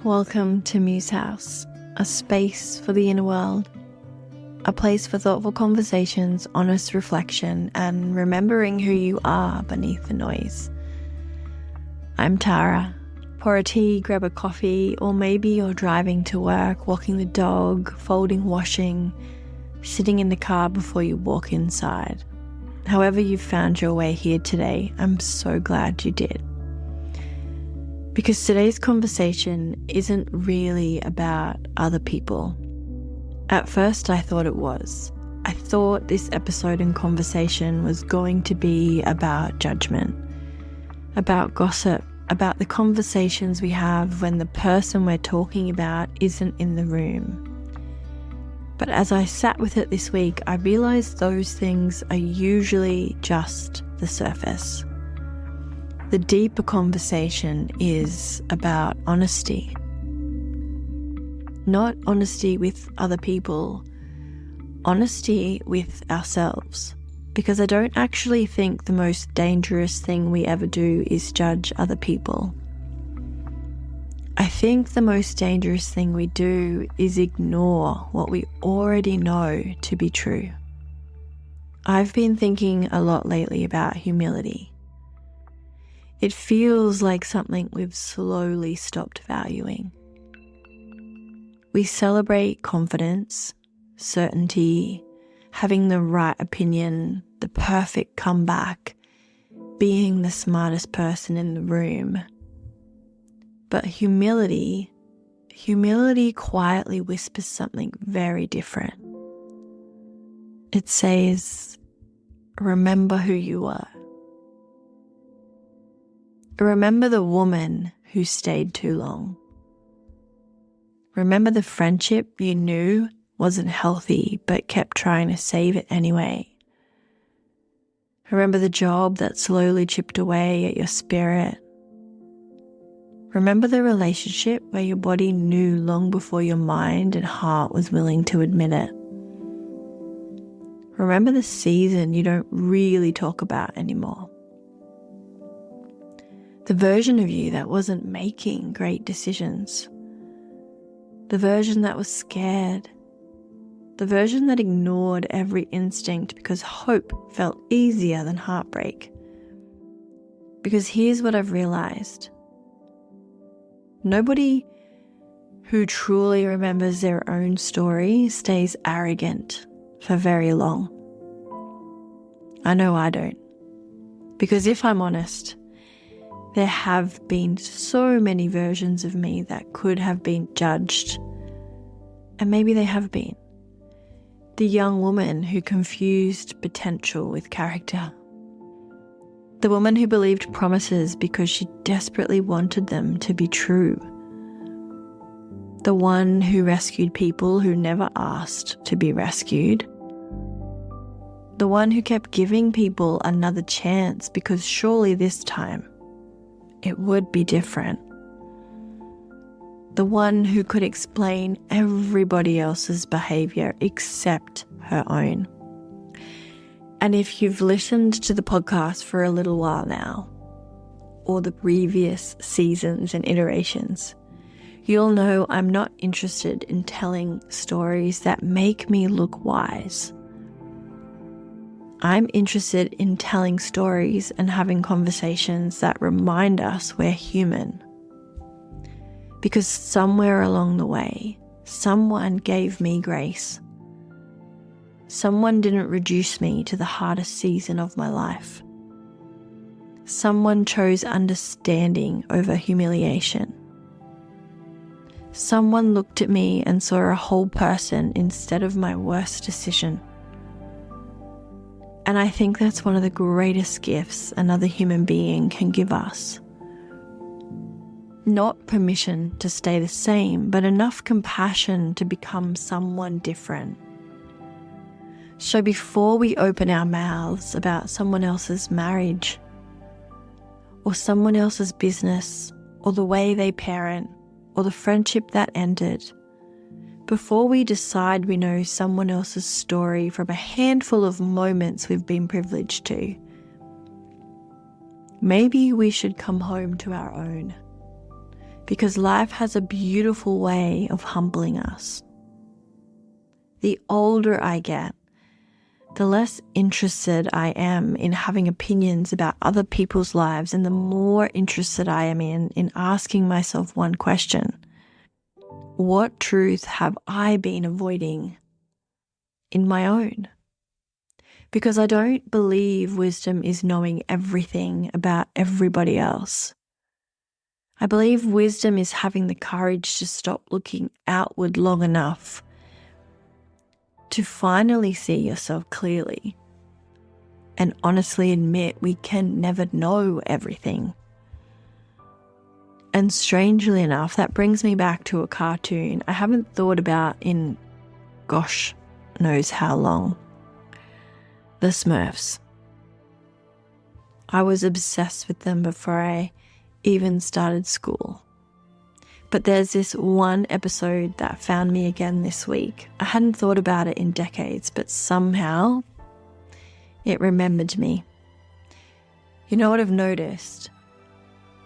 Welcome to Muse Haus, a space for the inner world, a place for thoughtful conversations, honest reflection, and remembering who you are beneath the noise. I'm Tara. Pour a tea, grab a coffee, or maybe you're driving to work, walking the dog, folding washing, sitting in the car before you walk inside. However you've found your way here today, I'm so glad you did. Because today's conversation isn't really about other people. At first I thought it was. I thought this episode and conversation was going to be about judgment, about gossip, about the conversations we have when the person we're talking about isn't in the room. But as I sat with it this week, I realized those things are usually just the surface. The deeper conversation is about honesty. Not honesty with other people, honesty with ourselves. Because I don't actually think the most dangerous thing we ever do is judge other people. I think the most dangerous thing we do is ignore what we already know to be true. I've been thinking a lot lately about humility. It feels like something we've slowly stopped valuing. We celebrate confidence, certainty, having the right opinion, the perfect comeback, being the smartest person in the room. But humility quietly whispers something very different. It says, remember who you were. Remember the woman who stayed too long. Remember the friendship you knew wasn't healthy but kept trying to save it anyway. Remember the job that slowly chipped away at your spirit. Remember the relationship where your body knew long before your mind and heart was willing to admit it. Remember the season you don't really talk about anymore. The version of you that wasn't making great decisions. The version that was scared. The version that ignored every instinct because hope felt easier than heartbreak. Because here's what I've realized. Nobody who truly remembers their own story stays arrogant for very long. I know I don't. Because if I'm honest, there have been so many versions of me that could have been judged, and maybe they have been. The young woman who confused potential with character. The woman who believed promises because she desperately wanted them to be true. The one who rescued people who never asked to be rescued. The one who kept giving people another chance because surely this time it would be different. The one who could explain everybody else's behavior except her own. And if you've listened to the podcast for a little while now, or the previous seasons and iterations, you'll know I'm not interested in telling stories that make me look wise. I'm interested in telling stories and having conversations that remind us we're human. Because somewhere along the way, someone gave me grace. Someone didn't reduce me to the hardest season of my life. Someone chose understanding over humiliation. Someone looked at me and saw a whole person instead of my worst decision. And I think that's one of the greatest gifts another human being can give us. Not permission to stay the same, but enough compassion to become someone different. So before we open our mouths about someone else's marriage, or someone else's business, or the way they parent, or the friendship that ended, before we decide we know someone else's story from a handful of moments we've been privileged to, maybe we should come home to our own. because life has a beautiful way of humbling us. The older I get, the less interested I am in having opinions about other people's lives, and the more interested I am in asking myself one question: what truth have I been avoiding in my own? Because I don't believe wisdom is knowing everything about everybody else. I believe wisdom is having the courage to stop looking outward long enough to finally see yourself clearly and honestly admit we can never know everything. And strangely enough, that brings me back to a cartoon I haven't thought about in gosh knows how long. The Smurfs. I was obsessed with them before I even started school. But there's this one episode that found me again this week. I hadn't thought about it in decades, but somehow it remembered me. You know what I've noticed?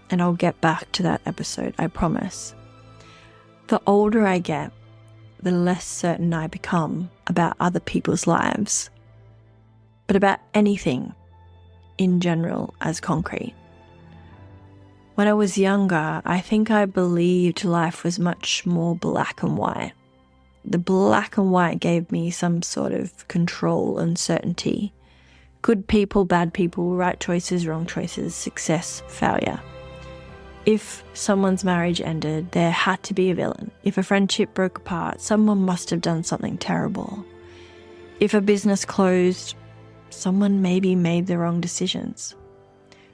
And I'll get back to that episode, I promise. The older I get, the less certain I become about other people's lives, but about anything in general as concrete. When I was younger, I think I believed life was much more black and white. The black and white gave me some sort of control and certainty. Good people, bad people, right choices, wrong choices, success, failure. If someone's marriage ended, there had to be a villain. If a friendship broke apart, someone must have done something terrible. If a business closed, someone maybe made the wrong decisions.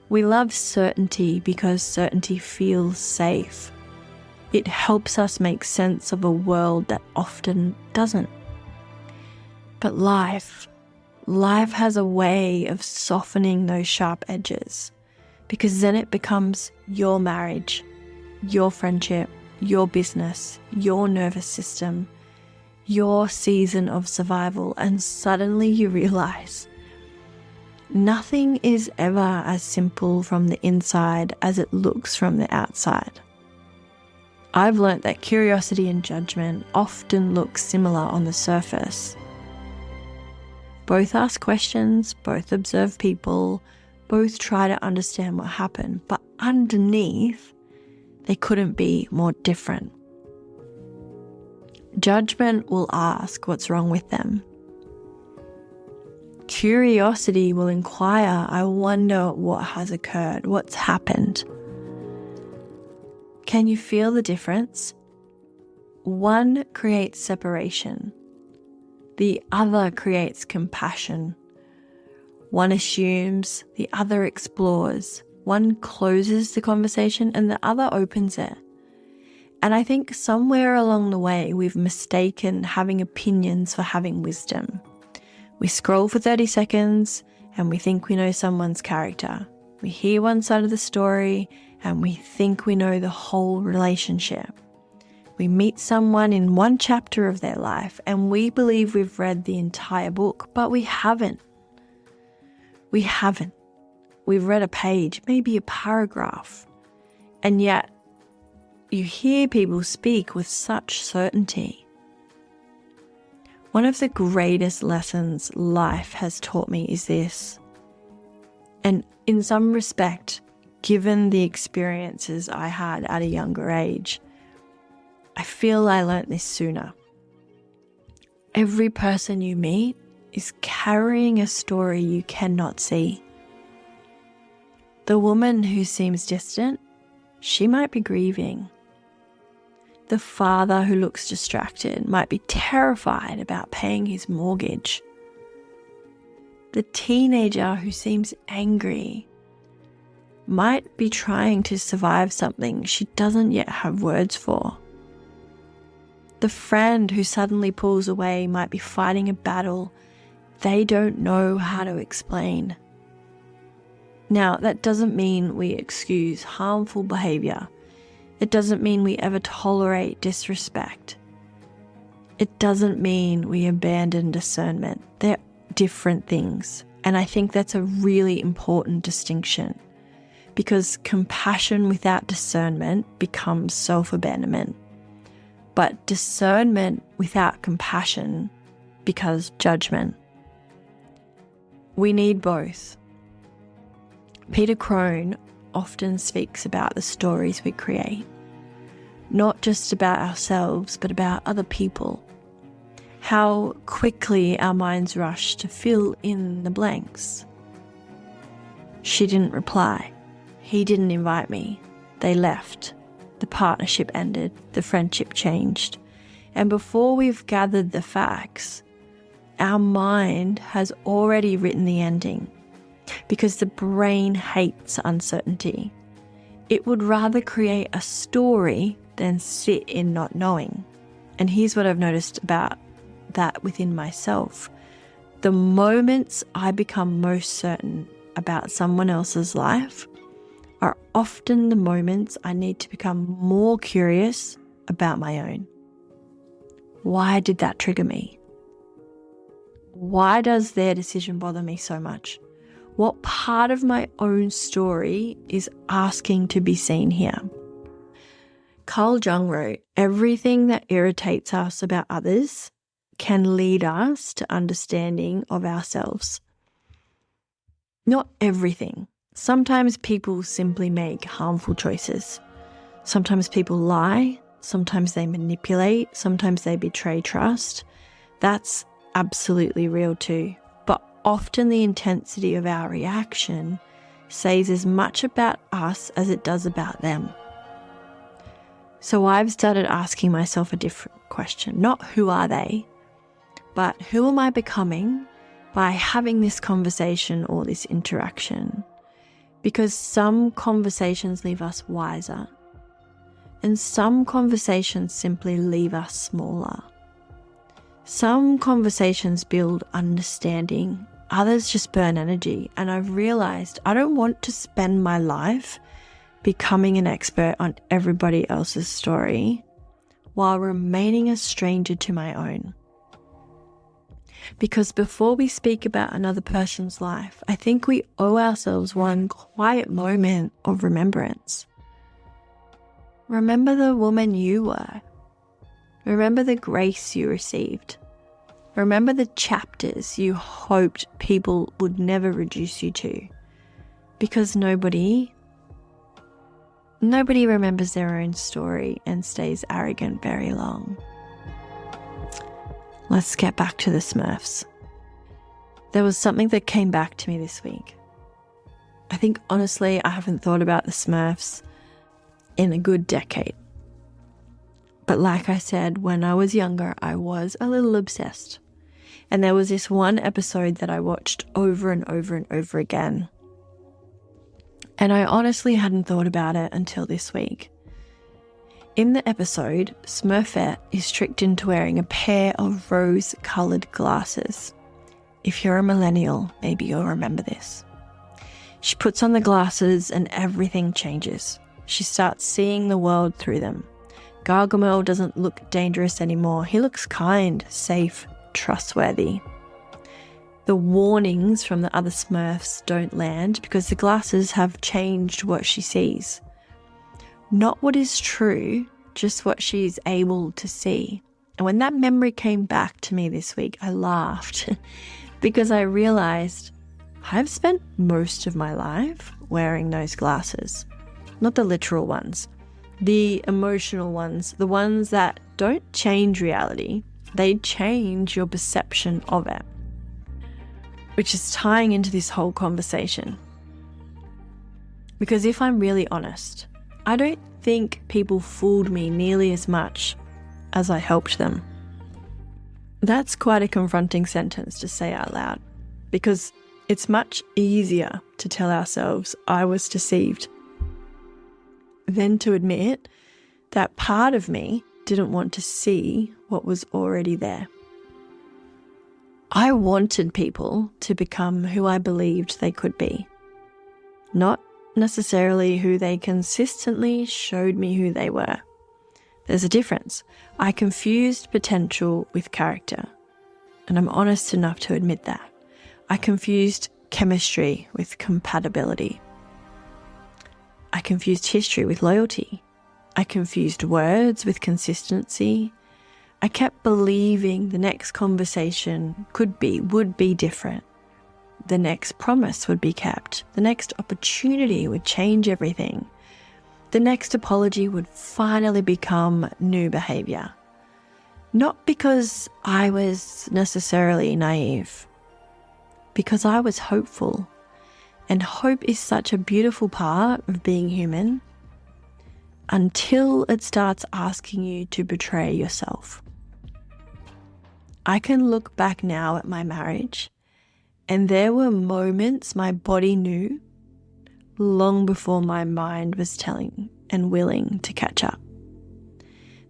We love certainty because certainty feels safe. It helps us make sense of a world that often doesn't. But life has a way of softening those sharp edges, because then it becomes your marriage, your friendship, your business, your nervous system, your season of survival, and suddenly you realize nothing is ever as simple from the inside as it looks from the outside. I've learnt that curiosity and judgment often look similar on the surface. Both ask questions, both observe people, both try to understand what happened, but underneath, they couldn't be more different. Judgment will ask what's wrong with them. Curiosity will inquire, I wonder what has occurred, what's happened. Can you feel the difference? One creates separation. The other creates compassion. One assumes, the other explores. One closes the conversation and the other opens it. And I think somewhere along the way, we've mistaken having opinions for having wisdom. We scroll for 30 seconds and we think we know someone's character. We hear one side of the story and we think we know the whole relationship. We meet someone in one chapter of their life and we believe we've read the entire book, but we haven't. We haven't. We've read a page, maybe a paragraph, and yet you hear people speak with such certainty. One of the greatest lessons life has taught me is this, and in some respect, given the experiences I had at a younger age, I feel I learnt this sooner. Every person you meet is carrying a story you cannot see. The woman who seems distant, she might be grieving. The father who looks distracted might be terrified about paying his mortgage. The teenager who seems angry might be trying to survive something she doesn't yet have words for. The friend who suddenly pulls away might be fighting a battle they don't know how to explain. Now, that doesn't mean we excuse harmful behavior. It doesn't mean we ever tolerate disrespect. It doesn't mean we abandon discernment. They're different things, and I think that's a really important distinction. because compassion without discernment becomes self-abandonment. But discernment without compassion becomes judgment. We need both. Peter Crone often speaks about the stories we create, not just about ourselves, but about other people. How quickly our minds rush to fill in the blanks. She didn't reply. He didn't invite me. They left. The partnership ended. The friendship changed. And before we've gathered the facts, our mind has already written the ending, because the brain hates uncertainty. It would rather create a story than sit in not knowing. And here's what I've noticed about that within myself. The moments I become most certain about someone else's life are often the moments I need to become more curious about my own. Why did that trigger me? Why does their decision bother me so much? What part of my own story is asking to be seen here? Carl Jung wrote, "Everything that irritates us about others can lead us to understanding of ourselves." Not everything. Sometimes people simply make harmful choices. Sometimes people lie. Sometimes they manipulate. Sometimes they betray trust. That's absolutely real too. But often the intensity of our reaction says as much about us as it does about them. So I've started asking myself a different question. Not who are they, but who am I becoming by having this conversation or this interaction? Because some conversations leave us wiser, and some conversations simply leave us smaller. Some conversations build understanding, others just burn energy. And I've realized I don't want to spend my life becoming an expert on everybody else's story while remaining a stranger to my own. Because before we speak about another person's life, I think we owe ourselves one quiet moment of remembrance. Remember the woman you were. Remember the grace you received. Remember the chapters you hoped people would never reduce you to. Because nobody remembers their own story and stays arrogant very long. Let's get back to the Smurfs. There was something that came back to me this week. I think honestly, I haven't thought about the Smurfs in a good decade. But like I said, when I was younger, I was a little obsessed. And there was this one episode that I watched over and over and over again. And I honestly hadn't thought about it until this week. In the episode, Smurfette is tricked into wearing a pair of rose-coloured glasses. If you're a millennial, maybe you'll remember this. She puts on the glasses and everything changes. She starts seeing the world through them. Gargamel doesn't look dangerous anymore. He looks kind, safe, trustworthy. The warnings from the other Smurfs don't land because the glasses have changed what she sees. Not what is true, just what she's able to see. And when that memory came back to me this week, I laughed because I realized I've spent most of my life wearing those glasses. Not the literal ones, the emotional ones, the ones that don't change reality, they change your perception of it. Which is tying into this whole conversation. Because if I'm really honest, I don't think people fooled me nearly as much as I helped them. That's quite a confronting sentence to say out loud, because it's much easier to tell ourselves I was deceived than to admit that part of me didn't want to see what was already there. I wanted people to become who I believed they could be, not necessarily who they consistently showed me who they were. There's a difference. I confused potential with character, and I'm honest enough to admit that. I confused chemistry with compatibility. confused history with loyalty. I confused words with consistency. I kept believing the next conversation would be different. The next promise would be kept. The next opportunity would change everything. The next apology would finally become new behavior. Not because I was necessarily naive, because I was hopeful. And hope is such a beautiful part of being human until it starts asking you to betray yourself. I can look back now at my marriage, and there were moments my body knew long before my mind was telling and willing to catch up.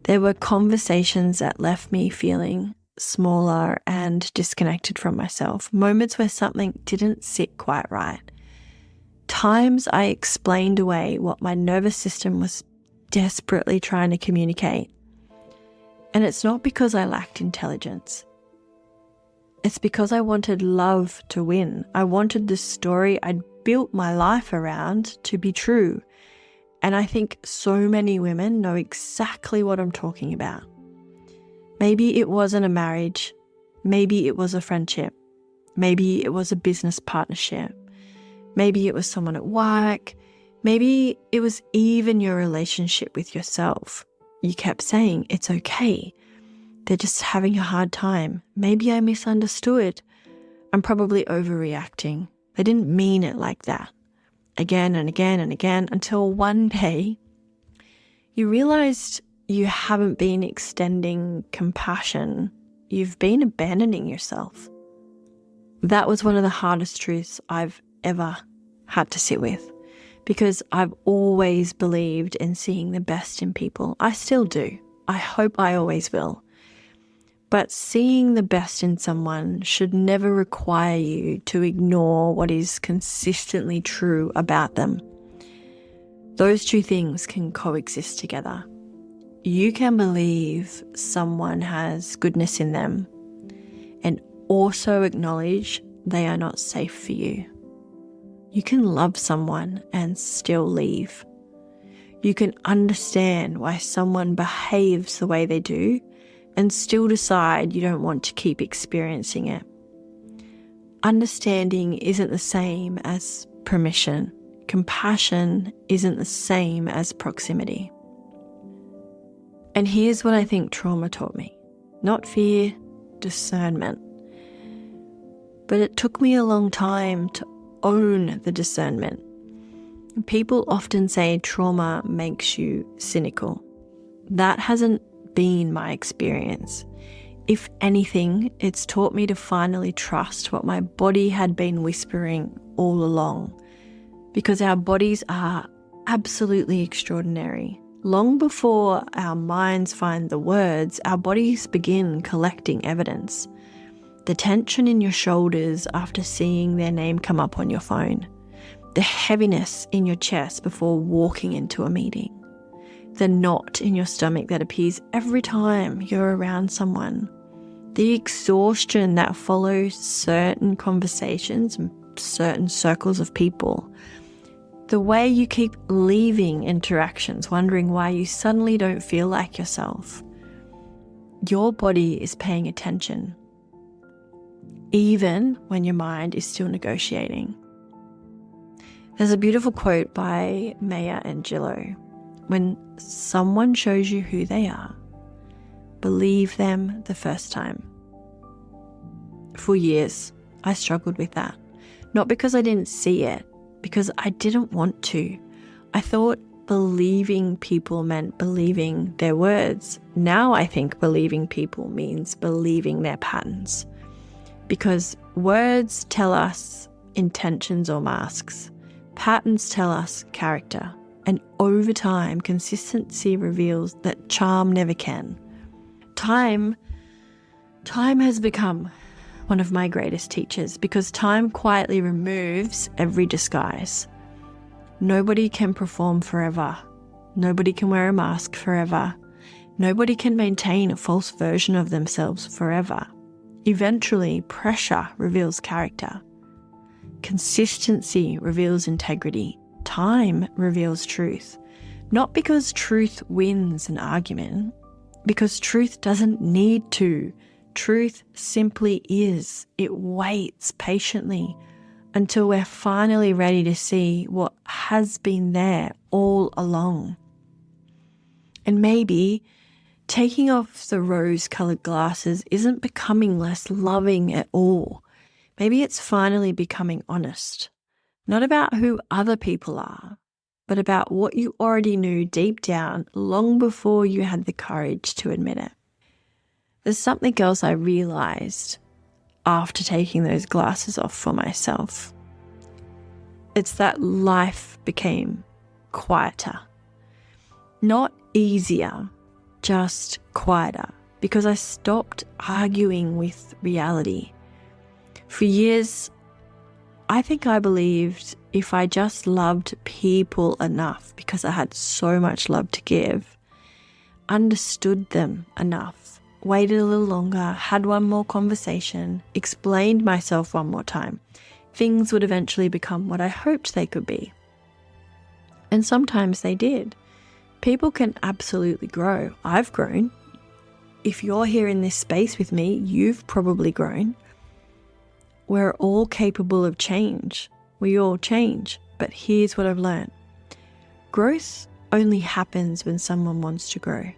There were conversations that left me feeling smaller and disconnected from myself, moments where something didn't sit quite right. Times I explained away what my nervous system was desperately trying to communicate. And it's not because I lacked intelligence. It's because I wanted love to win. I wanted the story I'd built my life around to be true. And I think so many women know exactly what I'm talking about. Maybe it wasn't a marriage. Maybe it was a friendship. Maybe it was a business partnership. Maybe it was someone at work. Maybe it was even your relationship with yourself. You kept saying, it's okay. They're just having a hard time. Maybe I misunderstood. I'm probably overreacting. They didn't mean it like that. Again and again and again, until one day you realized you haven't been extending compassion. You've been abandoning yourself. That was one of the hardest truths I've ever had to sit with, because I've always believed in seeing the best in people. I still do. I hope I always will. But seeing the best in someone should never require you to ignore what is consistently true about them. Those two things can coexist together. You can believe someone has goodness in them and also acknowledge they are not safe for you. You can love someone and still leave. You can understand why someone behaves the way they do and still decide you don't want to keep experiencing it. Understanding isn't the same as permission. Compassion isn't the same as proximity. And here's what I think trauma taught me. Not fear, discernment. But it took me a long time to own the discernment. People often say trauma makes you cynical. That hasn't been my experience. If anything, it's taught me to finally trust what my body had been whispering all along, because our bodies are absolutely extraordinary. Long before our minds find the words, our bodies begin collecting evidence. The tension in your shoulders after seeing their name come up on your phone, the heaviness in your chest before walking into a meeting, the knot in your stomach that appears every time you're around someone, the exhaustion that follows certain conversations and certain circles of people, the way you keep leaving interactions wondering why you suddenly don't feel like yourself. Your body is paying attention, even when your mind is still negotiating. There's a beautiful quote by Maya Angelou. When someone shows you who they are, believe them the first time. For years, I struggled with that. Not because I didn't see it, because I didn't want to. I thought believing people meant believing their words. Now I think believing people means believing their patterns. Because words tell us intentions or masks. Patterns tell us character. And over time, consistency reveals that charm never can. Time has become one of my greatest teachers, because time quietly removes every disguise. Nobody can perform forever. Nobody can wear a mask forever. Nobody can maintain a false version of themselves forever. Eventually, pressure reveals character. Consistency reveals integrity. time reveals truth. Not because truth wins an argument, because truth doesn't need to. Truth simply is. It waits patiently until we're finally ready to see what has been there all along. And maybe taking off the rose-colored glasses isn't becoming less loving at all. Maybe it's finally becoming honest. Not about who other people are, but about what you already knew deep down long before you had the courage to admit it. There's something else I realized after taking those glasses off for myself. It's that life became quieter. Not easier, just quieter, because I stopped arguing with reality. For years, I think I believed if I just loved people enough, because I had so much love to give, understood them enough, waited a little longer, had one more conversation, explained myself one more time, things would eventually become what I hoped they could be. And sometimes they did. People can absolutely grow. I've grown. If you're here in this space with me, you've probably grown. We're all capable of change. We all change. But here's what I've learned. Growth only happens when someone wants to grow.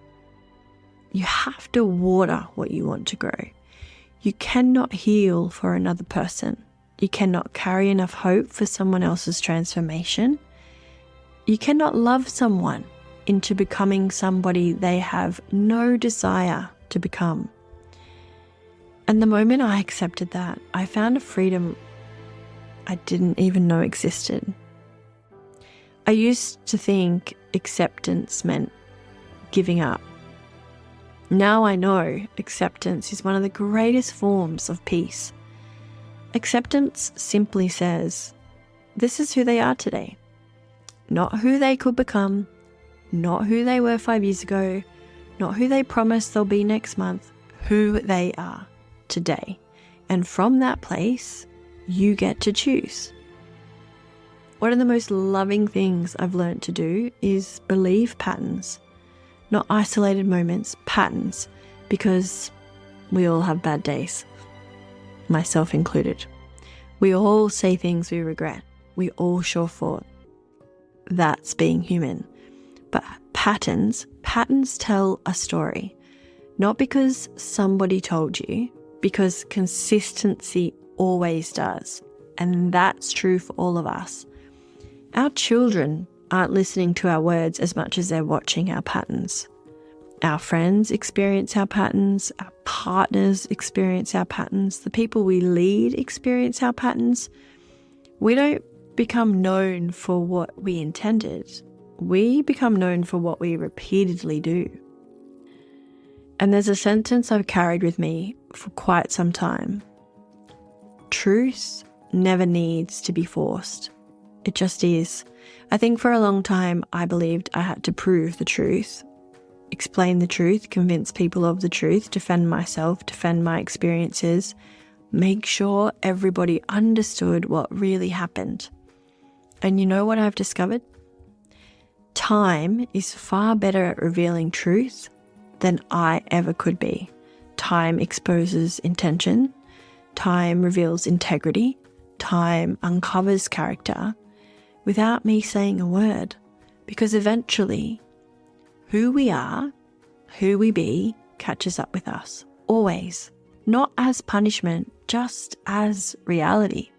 You have to water what you want to grow. You cannot heal for another person. You cannot carry enough hope for someone else's transformation. You cannot love someone into becoming somebody they have no desire to become. And the moment I accepted that, I found a freedom I didn't even know existed. I used to think acceptance meant giving up. Now I know acceptance is one of the greatest forms of peace. Acceptance simply says, this is who they are today. Not who they could become, not who they were 5 years ago, not who they promise they'll be next month, who they are today. And from that place, you get to choose. One of the most loving things I've learned to do is believe patterns, not isolated moments, patterns, because we all have bad days, myself included. We all say things we regret. We all short fall. That's being human. But patterns tell a story, not because somebody told you, because consistency always does. And that's true for all of us. Our children aren't listening to our words as much as they're watching our patterns. Our friends experience our patterns, our partners experience our patterns, the people we lead experience our patterns. We don't become known for what we intended. We become known for what we repeatedly do. And there's a sentence I've carried with me for quite some time. Truth never needs to be forced. It just is. I think for a long time I believed I had to prove the truth, explain the truth, convince people of the truth, defend myself, defend my experiences, make sure everybody understood what really happened. And you know what I've discovered? Time is far better at revealing truth than I ever could be. Time exposes intention. Time reveals integrity. Time uncovers character without me saying a word. Because eventually, who we are, who we be, catches up with us. Always. Not as punishment, just as reality.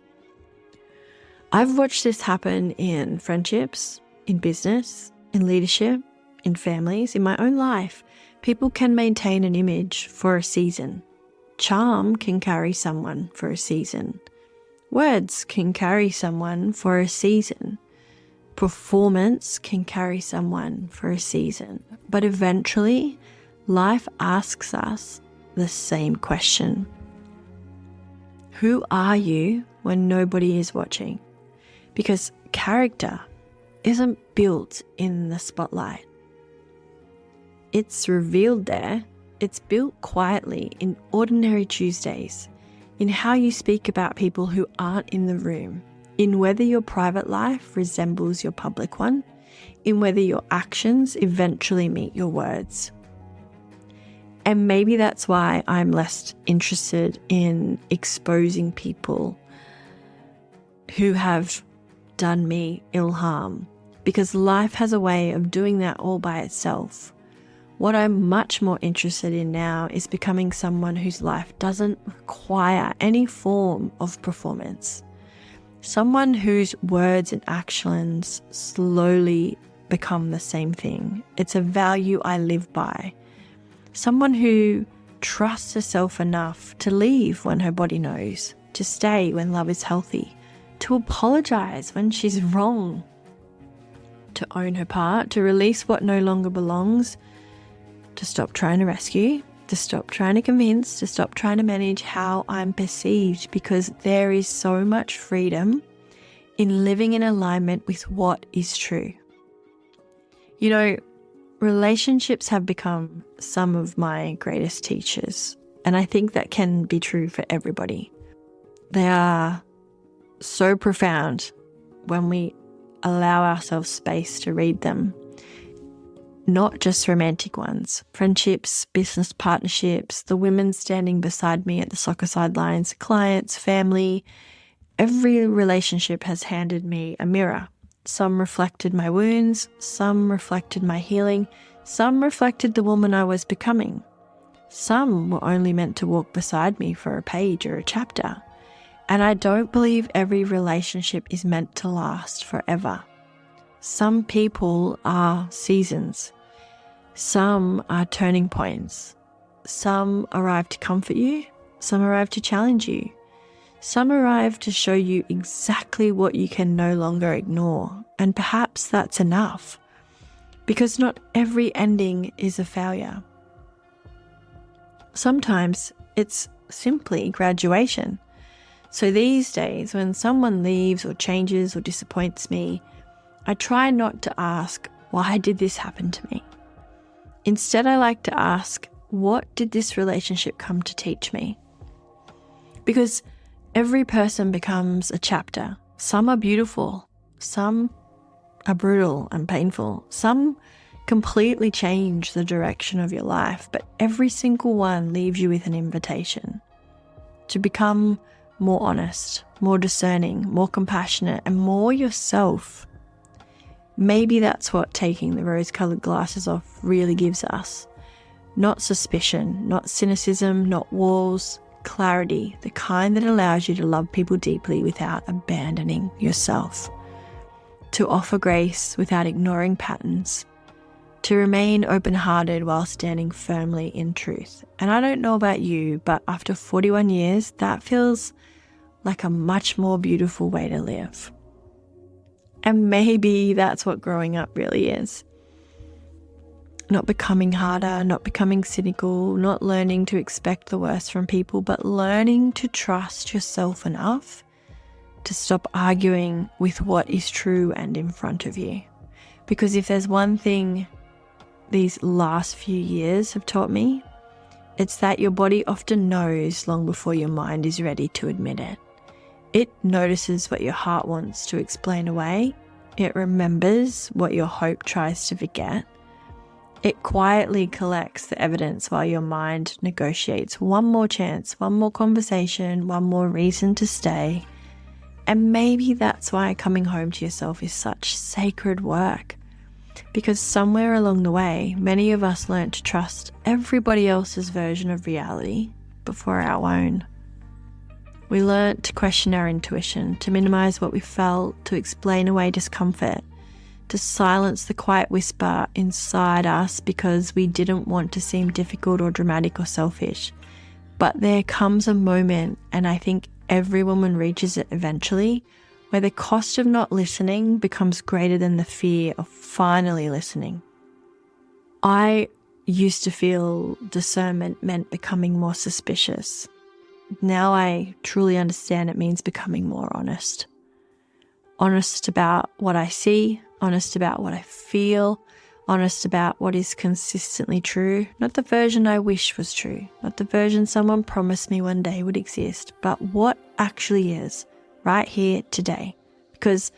I've watched this happen in friendships, in business, in leadership, in families, in my own life. People can maintain an image for a season. Charm can carry someone for a season. Words can carry someone for a season. Performance can carry someone for a season. But eventually, life asks us the same question. Who are you when nobody is watching? Because character isn't built in the spotlight. It's revealed there. It's built quietly in ordinary Tuesdays, in how you speak about people who aren't in the room, in whether your private life resembles your public one, in whether your actions eventually meet your words. And maybe that's why I'm less interested in exposing people who have done me ill harm, because life has a way of doing that all by itself. What I'm much more interested in now is becoming someone whose life doesn't require any form of performance. Someone whose words and actions slowly become the same thing. It's a value I live by. Someone who trusts herself enough to leave when her body knows, to stay when love is healthy, to apologize when she's wrong, to own her part, to release what no longer belongs, to stop trying to rescue, to stop trying to convince, to stop trying to manage how I'm perceived, because there is so much freedom in living in alignment with what is true. You know, relationships have become some of my greatest teachers, and I think that can be true for everybody. They are so profound when we allow ourselves space to read them. Not just romantic ones, friendships, business partnerships, the women standing beside me at the soccer sidelines, clients, family. Every relationship has handed me a mirror. Some reflected my wounds, some reflected my healing, some reflected the woman I was becoming. Some were only meant to walk beside me for a page or a chapter. And I don't believe every relationship is meant to last forever. Some people are seasons. Some are turning points. Some arrive to comfort you. Some arrive to challenge you. Some arrive to show you exactly what you can no longer ignore. And perhaps that's enough. Because not every ending is a failure. Sometimes it's simply graduation. So these days, when someone leaves or changes or disappoints me, I try not to ask, why did this happen to me? Instead, I like to ask, what did this relationship come to teach me? Because every person becomes a chapter. Some are beautiful, some are brutal and painful, some completely change the direction of your life, but every single one leaves you with an invitation to become more honest, more discerning, more compassionate, and more yourself. Maybe that's what taking the rose-colored glasses off really gives us. Not suspicion, not cynicism, not walls, clarity, the kind that allows you to love people deeply without abandoning yourself. To offer grace without ignoring patterns. To remain open-hearted while standing firmly in truth. And I don't know about you, but after 41 years, that feels like a much more beautiful way to live. And maybe that's what growing up really is. Not becoming harder, not becoming cynical, not learning to expect the worst from people, but learning to trust yourself enough to stop arguing with what is true and in front of you. Because if there's one thing these last few years have taught me, it's that your body often knows long before your mind is ready to admit it. It notices what your heart wants to explain away. It remembers what your hope tries to forget. It quietly collects the evidence while your mind negotiates one more chance, one more conversation, one more reason to stay. And maybe that's why coming home to yourself is such sacred work. Because somewhere along the way, many of us learnt to trust everybody else's version of reality before our own. We learnt to question our intuition, to minimize what we felt, to explain away discomfort, to silence the quiet whisper inside us because we didn't want to seem difficult or dramatic or selfish. But there comes a moment, and I think every woman reaches it eventually, where the cost of not listening becomes greater than the fear of finally listening. I used to feel discernment meant becoming more suspicious. Now I truly understand it means becoming more honest. Honest about what I see, honest about what I feel, honest about what is consistently true, not the version I wish was true, not the version someone promised me one day would exist, but what actually is, right here today, Because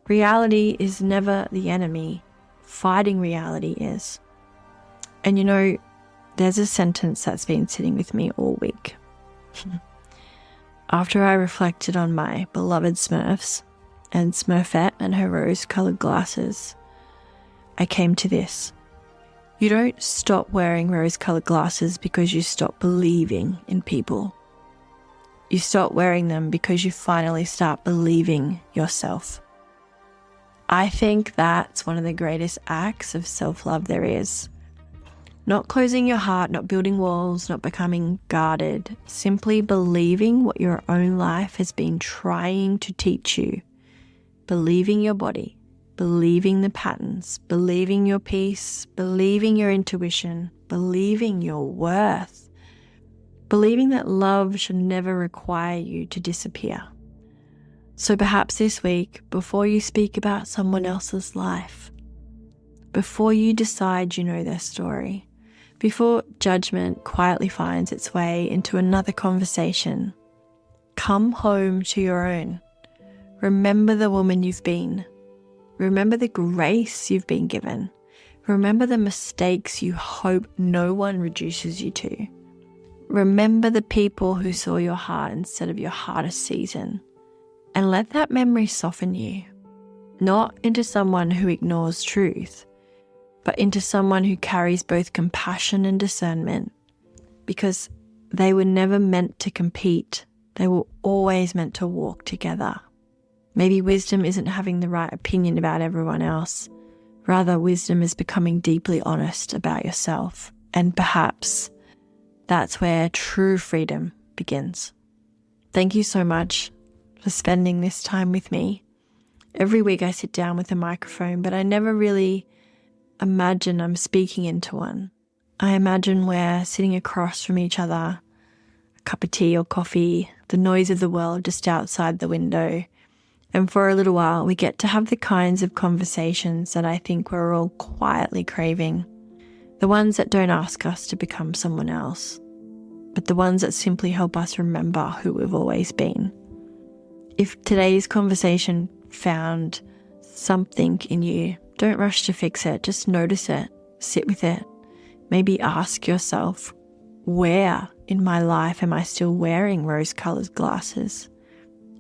reality is never the enemy. Fighting reality is. And you know, there's a sentence that's been sitting with me all week. After I reflected on my beloved Smurfs and Smurfette and her rose-coloured glasses, I came to this. You don't stop wearing rose-coloured glasses because you stop believing in people. You stop wearing them because you finally start believing yourself. I think that's one of the greatest acts of self-love there is. Not closing your heart, not building walls, not becoming guarded, simply believing what your own life has been trying to teach you. Believing your body, believing the patterns, believing your peace, believing your intuition, believing your worth, believing that love should never require you to disappear. So perhaps this week, before you speak about someone else's life, before you decide you know their story, before judgment quietly finds its way into another conversation, come home to your own. Remember the woman you've been. Remember the grace you've been given. Remember the mistakes you hope no one reduces you to. Remember the people who saw your heart instead of your hardest season. And let that memory soften you, not into someone who ignores truth, but into someone who carries both compassion and discernment, because they were never meant to compete. They were always meant to walk together. Maybe wisdom isn't having the right opinion about everyone else. Rather, wisdom is becoming deeply honest about yourself. And perhaps that's where true freedom begins. Thank you so much for spending this time with me. Every week I sit down with a microphone, but I never really imagine I'm speaking into one. I imagine we're sitting across from each other, a cup of tea or coffee, the noise of the world just outside the window. And for a little while, we get to have the kinds of conversations that I think we're all quietly craving. The ones that don't ask us to become someone else, but the ones that simply help us remember who we've always been. If today's conversation found something in you, don't rush to fix it. Just notice it. Sit with it. Maybe ask yourself, where in my life am I still wearing rose-coloured glasses?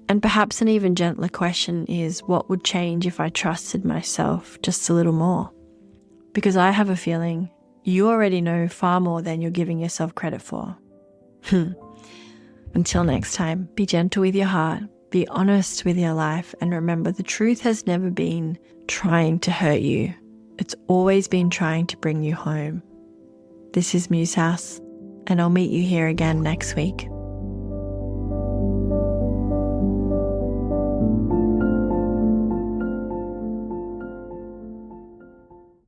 And perhaps an even gentler question is, what would change if I trusted myself just a little more? Because I have a feeling you already know far more than you're giving yourself credit for. Until next time, be gentle with your heart, be honest with your life, and remember the truth has never been trying to hurt you. It's always been trying to bring you home. This is Muse Haus, and I'll meet you here again next week.